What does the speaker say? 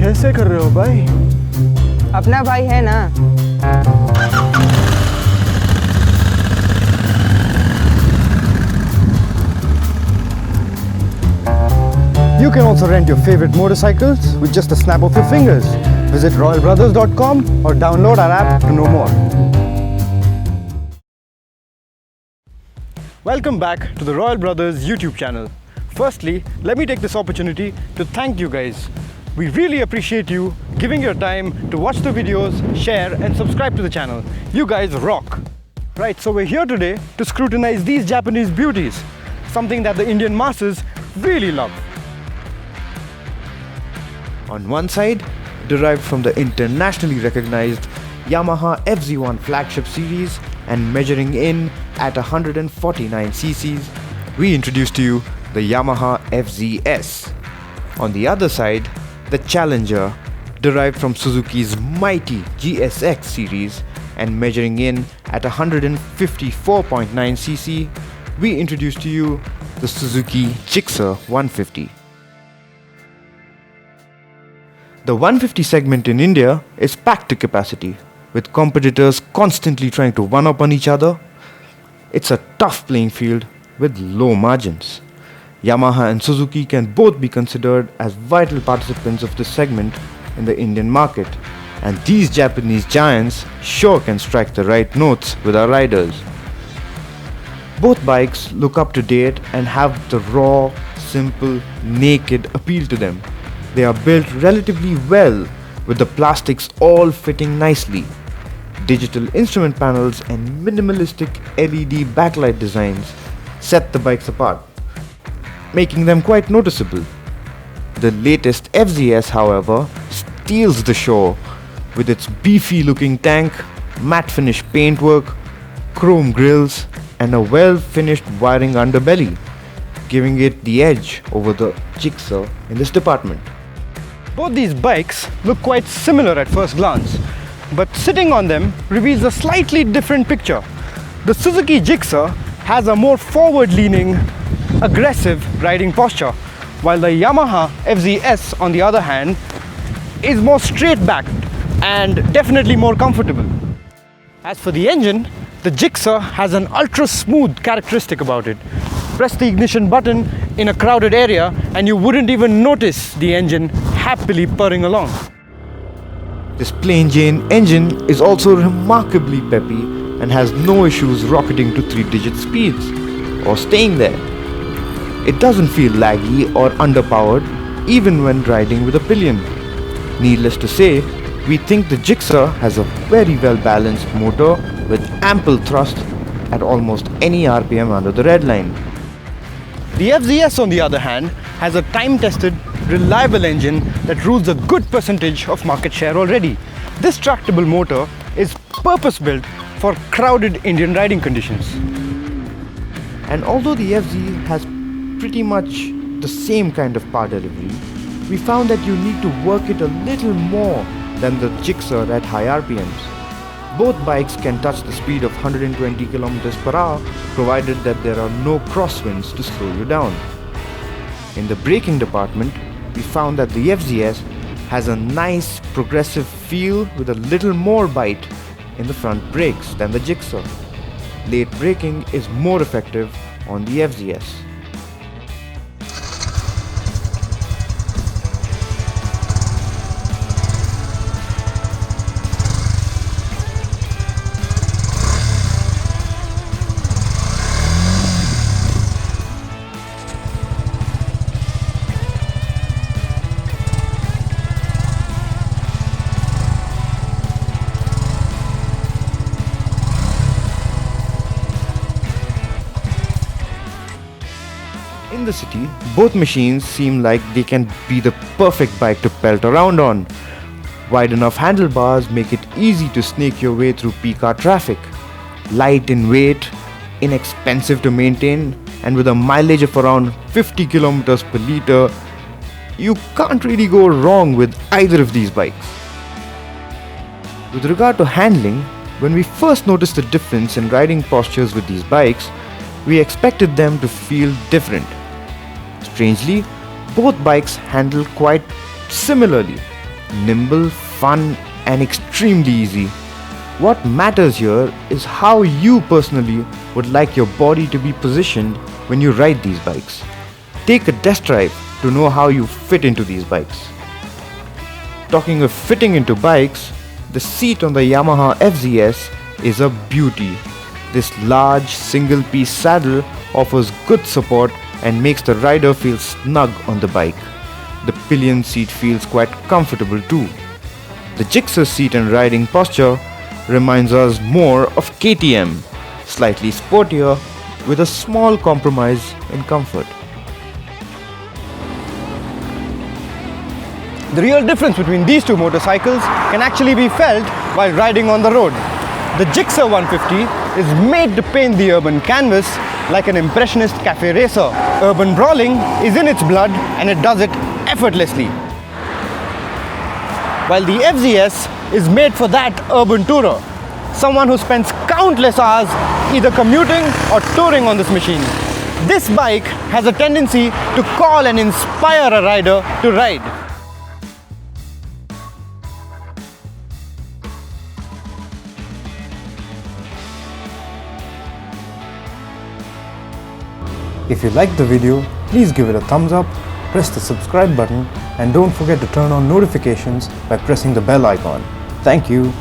कैसे कर रहे हो भाई? अपना भाई है ना। You can also rent your favorite motorcycles with just a snap of your fingers. Visit royalbrothers.com or download our app to know more. Welcome back to the Royal Brothers YouTube channel. Firstly, let me take this opportunity to thank you guys. We really appreciate you giving your time to watch the videos, share and subscribe to the channel. You guys rock! Right, so we're here today to scrutinize these Japanese beauties, something that the Indian masses really love. On one side, derived from the internationally recognized Yamaha FZ1 flagship series and measuring in at 149 cc's, we introduce to you the Yamaha FZs. On the other side, the Challenger, derived from Suzuki's mighty GSX series and measuring in at 154.9 cc, we introduce to you the Suzuki Gixxer 150. The 150 segment in India is packed to capacity, with competitors constantly trying to one-up on each other. It's a tough playing field with low margins. Yamaha and Suzuki can both be considered as vital participants of this segment in the Indian market, and these Japanese giants sure can strike the right notes with our riders. Both bikes look up to date and have the raw, simple, naked appeal to them. They are built relatively well, with the plastics all fitting nicely. Digital instrument panels and minimalistic LED backlight designs set the bikes apart, making them quite noticeable. The latest FZs, however, steals the show with its beefy looking tank, matte finish paintwork, chrome grills and a well finished wiring underbelly, giving it the edge over the Gixxer in this department. Both these bikes look quite similar at first glance, but sitting on them reveals a slightly different picture. The Suzuki Gixxer has a more forward-leaning, aggressive riding posture, while the Yamaha FZs, on the other hand, is more straight-backed and definitely more comfortable. As for the engine, the Gixxer has an ultra-smooth characteristic about it. Press the ignition button in a crowded area and you wouldn't even notice the engine happily purring along. This plain Jane engine is also remarkably peppy and has no issues rocketing to 3-digit speeds or staying there. It doesn't feel laggy or underpowered even when riding with a pillion. Needless to say, we think the Gixxer has a very well balanced motor with ample thrust at almost any RPM under the red line. The FZs, on the other hand, has a time-tested, reliable engine that rules a good percentage of market share already. This tractable motor is purpose-built for crowded Indian riding conditions. And although the FZ has pretty much the same kind of power delivery, we found that you need to work it a little more than the Gixxer at high RPMs. Both bikes can touch the speed of 120 km per hour provided that there are no crosswinds to slow you down. In the braking department, we found that the FZs has a nice progressive feel with a little more bite in the front brakes than the Gixxer. Late braking is more effective on the FZs. In the city, both machines seem like they can be the perfect bike to pelt around on. Wide enough handlebars make it easy to snake your way through peak hour traffic. Light in weight, inexpensive to maintain, and with a mileage of around 50 kilometers per liter, you can't really go wrong with either of these bikes. With regard to handling, when we first noticed the difference in riding postures with these bikes, we expected them to feel different. Strangely, both bikes handle quite similarly. Nimble, fun, and extremely easy. What matters here is how you personally would like your body to be positioned when you ride these bikes. Take a test drive to know how you fit into these bikes. Talking of fitting into bikes, the seat on the Yamaha FZs is a beauty. This large single-piece saddle offers good support and makes the rider feel snug on the bike. The pillion seat feels quite comfortable too. The Gixxer seat and riding posture reminds us more of KTM, slightly sportier with a small compromise in comfort. The real difference between these two motorcycles can actually be felt while riding on the road. The Gixxer 150 is made to paint the urban canvas like an impressionist cafe racer. Urban brawling is in its blood and it does it effortlessly. While the FZs is made for that urban tourer, someone who spends countless hours either commuting or touring on this machine. This bike has a tendency to call and inspire a rider to ride. If you liked the video, please give it a thumbs up, press the subscribe button, and don't forget to turn on notifications by pressing the bell icon. Thank you.